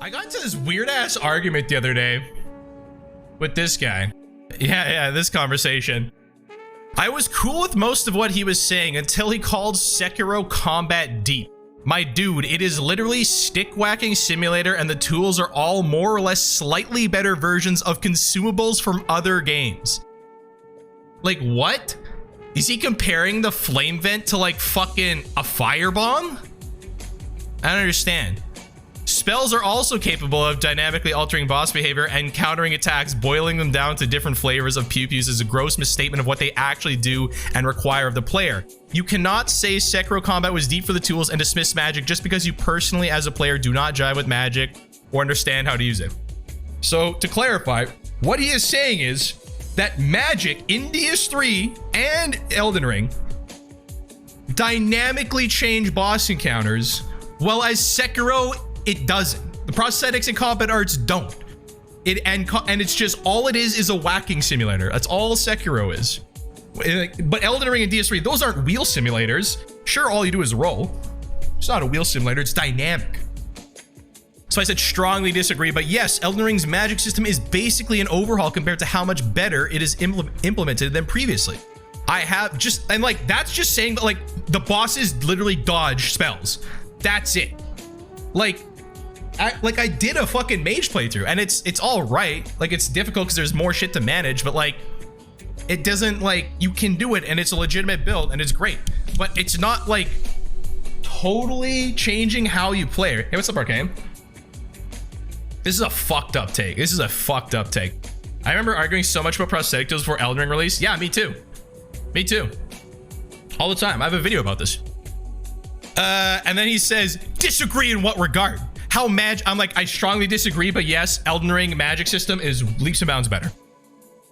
I got into this weird ass argument the other day with this guy. Yeah, this conversation. I was cool with most of what he was saying until he called Sekiro combat deep. My dude, it is literally stick whacking simulator and the tools are all more or less slightly better versions of consumables from other games. Like, what? Is he comparing the flame vent to like fucking a firebomb? I don't understand. Spells are also capable of dynamically altering boss behavior and countering attacks. Boiling them down to different flavors of pew-pews is a gross misstatement of what they actually do and require of the player. You cannot say Sekiro combat was deep for the tools and dismiss magic just because you personally as a player do not jive with magic or understand how to use it. So to clarify, what he is saying is that magic in DS3 and Elden Ring dynamically change boss encounters, while as Sekiro, it doesn't. The prosthetics and combat arts don't. And it's just all it is a whacking simulator. That's all Sekiro is. But Elden Ring and DS3, those aren't wheel simulators. Sure, all you do is roll. It's not a wheel simulator, it's dynamic. So I said strongly disagree, but yes, Elden Ring's magic system is basically an overhaul compared to how much better it is implemented than previously. I have just, and like, that's just saying that like the bosses literally dodge spells. That's it. Like I did a fucking mage playthrough and it's all right. Like it's difficult because there's more shit to manage, but like it doesn't, like, you can do it and it's a legitimate build and it's great, but it's not like totally changing how you play. Hey, what's up, Arcane? This is a fucked up take. This is a fucked up take. I remember arguing so much about prosthetic tools before Elden Ring release. Yeah, me too. Me too. All the time. I have a video about this. And then he says, disagree in what regard? How I'm like, I strongly disagree, but yes, Elden Ring magic system is leaps and bounds better.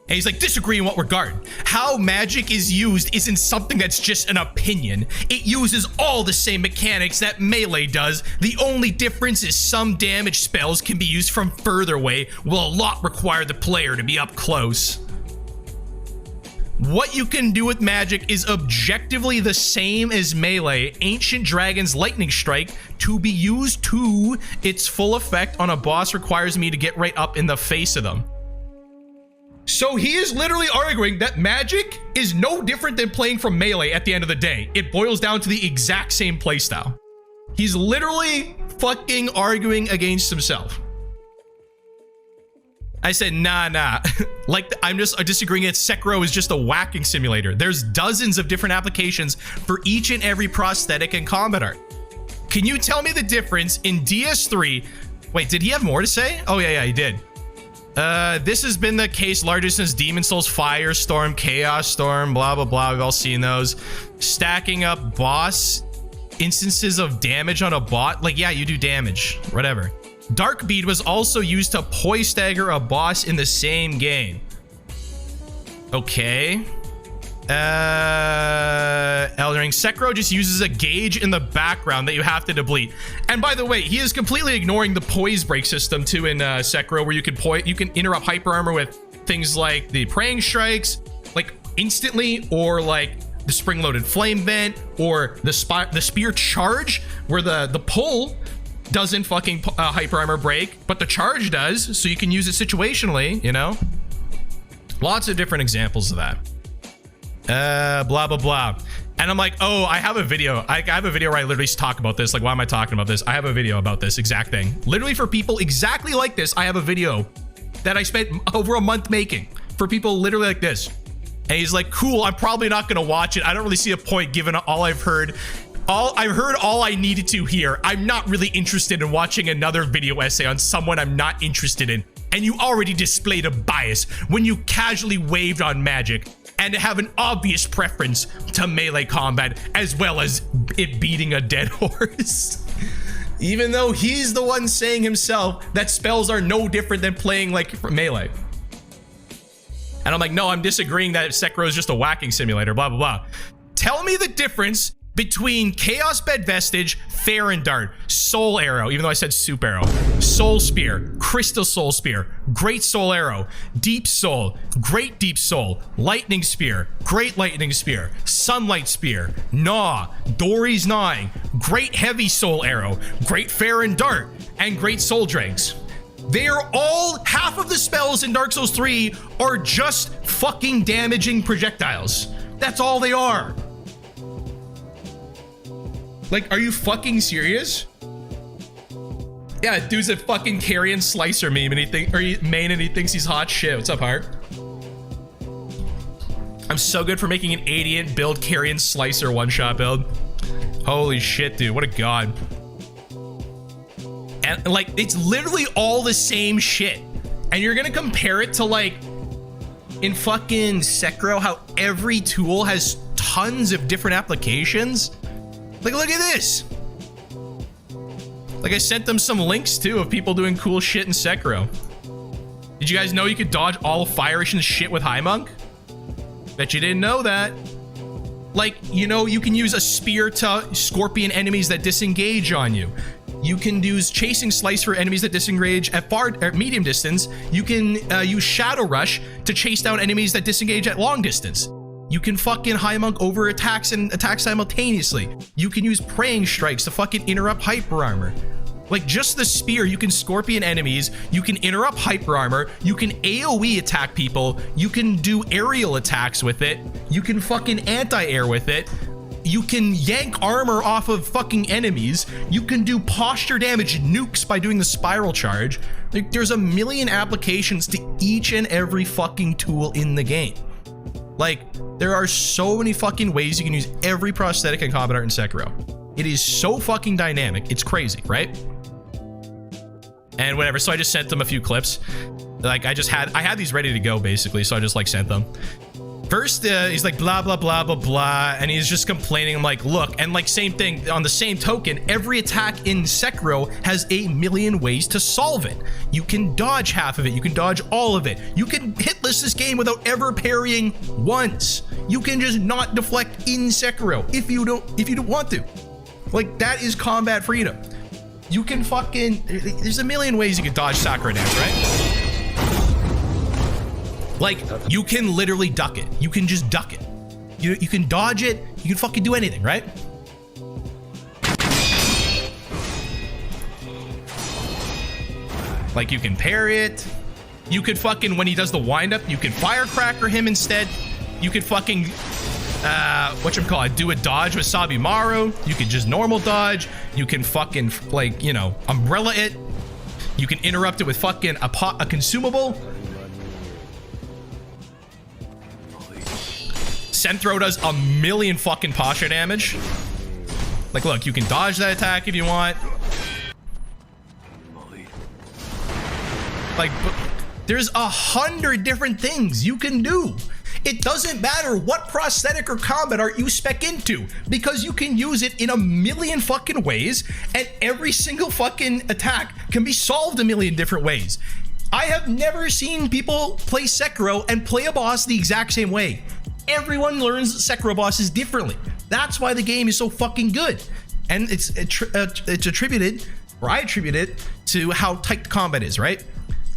And he's like, disagree in what regard? How magic is used isn't something that's just an opinion. It uses all the same mechanics that melee does. The only difference is some damage spells can be used from further away, while a lot require the player to be up close. What you can do with magic is objectively the same as melee. Ancient Dragon's lightning strike, to be used to its full effect on a boss, requires me to get right up in the face of them. So he is literally arguing that magic is no different than playing from melee at the end of the day. It boils down to the exact same playstyle. He's literally fucking arguing against himself. I said, nah. Like, I'm just disagreeing. Sekiro is just a whacking simulator. There's dozens of different applications for each and every prosthetic and combat art. Can you tell me the difference in DS3? Wait, did he have more to say? Oh, yeah, he did. This has been the case largely since Demon Souls, Firestorm, Chaos Storm, blah, blah, blah. We've all seen those. Stacking up boss instances of damage on a bot. Like, yeah, you do damage, whatever. Dark Bead was also used to poise stagger a boss in the same game. Okay. Elden Ring. Sekiro just uses a gauge in the background that you have to deplete. And by the way, he is completely ignoring the poise break system too in Sekiro, where you can interrupt hyper armor with things like the praying strikes, like instantly, or like the spring-loaded flame vent, or the spear charge, where the pull doesn't fucking hyper armor break, but the charge does, so you can use it situationally, you know? Lots of different examples of that. Blah, blah, blah. And I'm like, oh, I have a video. I have a video where I literally talk about this. Like, why am I talking about this? I have a video about this exact thing. Literally for people exactly like this, I have a video that I spent over a month making for people literally like this. And he's like, cool, I'm probably not gonna watch it. I don't really see a point given all I've heard. I've heard all I needed to hear. I'm not really interested in watching another video essay on someone I'm not interested in. And you already displayed a bias when you casually waved on magic and have an obvious preference to melee combat as well as it beating a dead horse. Even though he's the one saying himself that spells are no different than playing like melee. And I'm like, no, I'm disagreeing that Sekiro is just a whacking simulator, blah, blah, blah. Tell me the difference between Chaos Bed Vestige, Farron Dart, Soul Arrow, even though I said Soup Arrow, Soul Spear, Crystal Soul Spear, Great Soul Arrow, Deep Soul, Great Deep Soul, Lightning Spear, Great Lightning Spear, Sunlight Spear, Gnaw, Dory's Gnawing, Great Heavy Soul Arrow, Great Farron Dart, and Great Soul Dregs. They are all, half of the spells in Dark Souls 3 are just fucking damaging projectiles. That's all they are. Like, are you fucking serious? Yeah, dude's a fucking carrion slicer meme and he thinks he's hot shit. What's up, Heart? I'm so good for making an 80ant build carrion slicer one-shot build. Holy shit, dude, what a god. And like, it's literally all the same shit. And you're gonna compare it to like, in fucking Sekiro, how every tool has tons of different applications. Like, look at this. Like, I sent them some links too of people doing cool shit in Sekiro. Did you guys know you could dodge all of Fire Ishin's shit with High Monk? Bet you didn't know that. Like, you know, you can use a spear to scorpion enemies that disengage on you. You can use Chasing Slice for enemies that disengage at medium distance. You can use Shadow Rush to chase down enemies that disengage at long distance. You can fucking High Monk over attacks and attack simultaneously. You can use Praying Strikes to fucking interrupt Hyper Armor. Like, just the spear, you can scorpion enemies, you can interrupt Hyper Armor, you can AoE attack people, you can do aerial attacks with it, you can fucking anti-air with it, you can yank armor off of fucking enemies, you can do posture damage nukes by doing the spiral charge. Like, there's a million applications to each and every fucking tool in the game. Like, there are so many fucking ways you can use every prosthetic and combat art in Sekiro. It is so fucking dynamic. It's crazy, right? And whatever, so I just sent them a few clips. Like, I had these ready to go, basically, so I just, like, sent them. First, he's like, blah, blah, blah, blah, blah, and he's just complaining. I'm like, look, and like, same thing, on the same token, every attack in Sekiro has a million ways to solve it. You can dodge half of it, you can dodge all of it. You can hit list this game without ever parrying once. You can just not deflect in Sekiro if you don't want to. Like, that is combat freedom. You can fucking, there's a million ways you can dodge Sakura dance, right? Like, you can literally duck it. You can just duck it. You can dodge it. You can fucking do anything, right? Like, you can parry it. You could fucking, when he does the windup, you can firecracker him instead. You could fucking, whatchamacallit, do a dodge with Sabimaru. You could just normal dodge. You can fucking, like, you know, umbrella it. You can interrupt it with fucking a consumable. Senthro does a million fucking posture damage. Like, look, you can dodge that attack if you want. Like, there's 100 different things you can do. It doesn't matter what prosthetic or combat art you spec into, because you can use it in a million fucking ways, and every single fucking attack can be solved a million different ways. I have never seen people play Sekiro and play a boss the exact same way. Everyone learns Sekiro bosses differently. That's why the game is so fucking good. And it's attributed, or I attribute it, to how tight the combat is, right?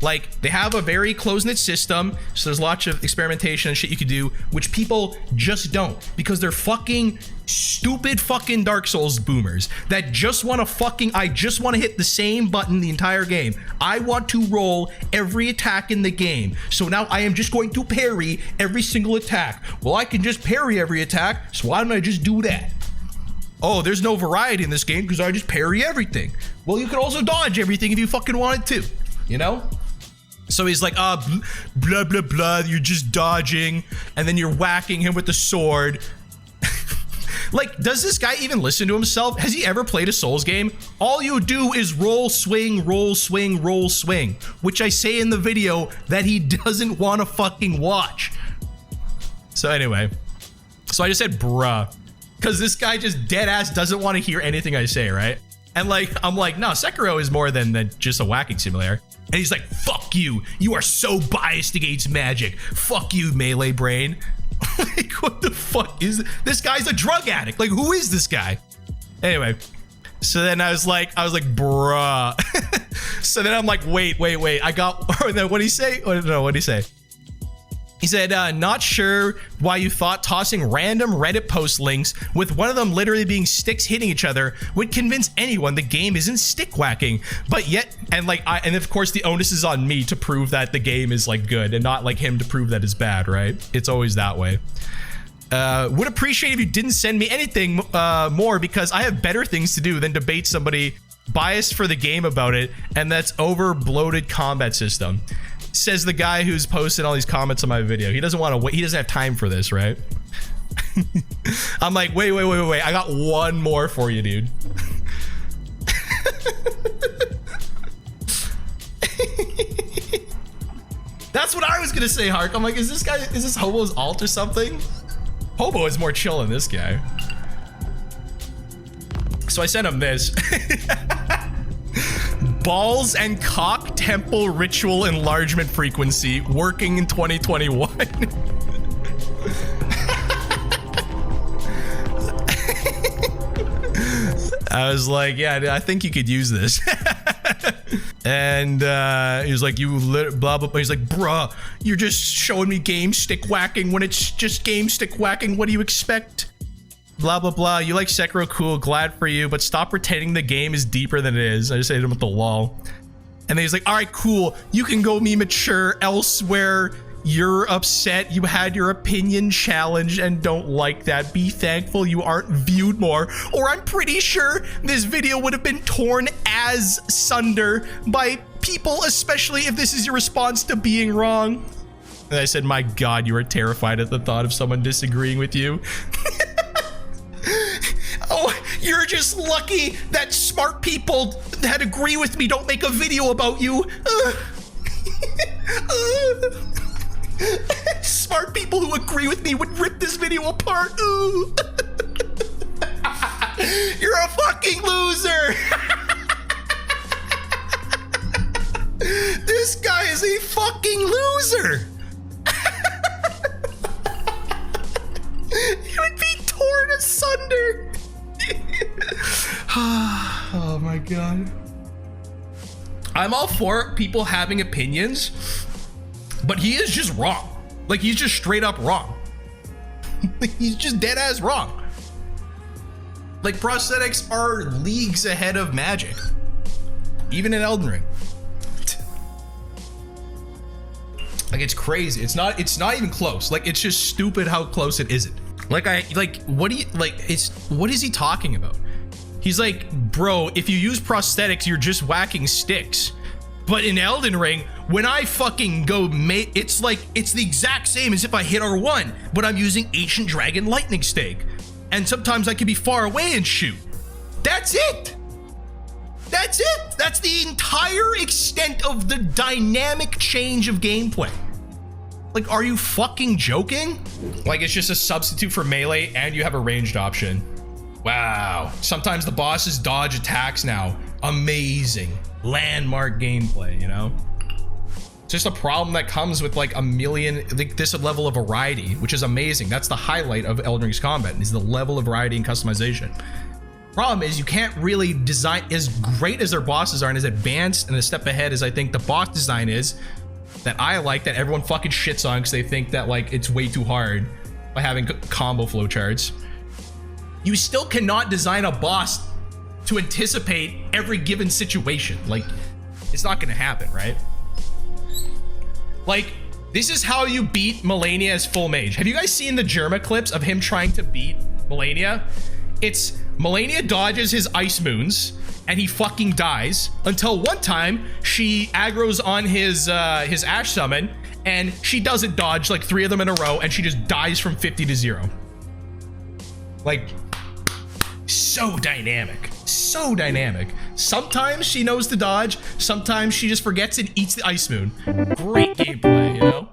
Like, they have a very close-knit system, so there's lots of experimentation and shit you could do, which people just don't, because they're fucking stupid fucking Dark Souls boomers that just want to fucking, I just want to hit the same button the entire game. I want to roll every attack in the game, so now I am just going to parry every single attack. Well, I can just parry every attack, so why don't I just do that? Oh, there's no variety in this game because I just parry everything. Well, you can also dodge everything if you fucking wanted to, you know? So he's like, blah, blah, blah, you're just dodging, and then you're whacking him with the sword. Like, does this guy even listen to himself? Has he ever played a Souls game? All you do is roll, swing, roll, swing, roll, swing, which I say in the video that he doesn't want to fucking watch. So anyway, so I just said, bruh, because this guy just dead ass doesn't want to hear anything I say, right? And like, I'm like, no, Sekiro is more than just a whacking simulator. And he's like, fuck you. You are so biased against magic. Fuck you, melee brain. Like, what the fuck is this? Guy's a drug addict. Like, who is this guy? Anyway, so then I was like, bruh. So then I'm like, wait. I got, or then what'd he say? Oh, no, what'd he say? He said, not sure why you thought tossing random Reddit post links with one of them literally being sticks hitting each other would convince anyone the game isn't stick whacking. But yet, and of course the onus is on me to prove that the game is like good and not like him to prove that it's bad, right? It's always that way. Would appreciate if you didn't send me anything more because I have better things to do than debate somebody biased for the game about it, and that's over bloated combat system. Says the guy who's posted all these comments on my video. He doesn't want to wait. He doesn't have time for this, right? I'm like, wait. I got one more for you, dude. That's what I was gonna say, Hark. I'm like, is this Hobo's alt or something? Hobo is more chill than this guy. So I sent him this. Balls and cock temple ritual enlargement frequency working in 2021. I was like, yeah, I think you could use this. And he was like, blah, blah, blah. He's like, bruh, you're just showing me game stick whacking when it's just game stick whacking. What do you expect? Blah, blah, blah. You like Sekiro, cool, glad for you, but stop pretending the game is deeper than it is. I just hit him with the lol. And then he's like, all right, cool. You can go be mature elsewhere. You're upset. You had your opinion challenged and don't like that. Be thankful you aren't viewed more, or I'm pretty sure this video would have been torn as sunder by people, especially if this is your response to being wrong. And I said, my God, you are terrified at the thought of someone disagreeing with you. Oh, you're just lucky that smart people that agree with me don't make a video about you. Smart people who agree with me would rip this video apart. You're a fucking loser. This guy is a fucking loser. He would be torn asunder. Oh my God. I'm all for people having opinions, but he is just wrong. Like, he's just straight up wrong. He's just dead ass wrong. Like, prosthetics are leagues ahead of magic, even in Elden Ring. Like, it's crazy. It's not even close. Like, it's just stupid how close it isn't. What is he talking about? He's like, bro, if you use prosthetics, you're just whacking sticks. But in Elden Ring, when I fucking go, it's the exact same as if I hit R1, but I'm using Ancient Dragon Lightning Stake. And sometimes I can be far away and shoot. That's it. That's it. That's the entire extent of the dynamic change of gameplay. Like, are you fucking joking? Like, it's just a substitute for melee and you have a ranged option. Wow. Sometimes the bosses dodge attacks now. Amazing. Landmark gameplay, you know? It's just a problem that comes with like this level of variety, which is amazing. That's the highlight of Elden Ring's combat, is the level of variety and customization. Problem is, you can't really design as great as their bosses are and as advanced and a step ahead as I think the boss design is, that I like, that everyone fucking shits on because they think that like it's way too hard by having combo flowcharts. You still cannot design a boss to anticipate every given situation. Like, it's not gonna happen, right? Like, this is how you beat Melania as full mage. Have you guys seen the Germa clips of him trying to beat Melania? It's Melania dodges his ice moons and he fucking dies until one time she aggroes on his ash summon and she doesn't dodge like 3 of them in a row and she just dies from 50 to 0. Like, so dynamic, so dynamic. Sometimes she knows to dodge, sometimes she just forgets and eats the ice moon. Great gameplay, you know?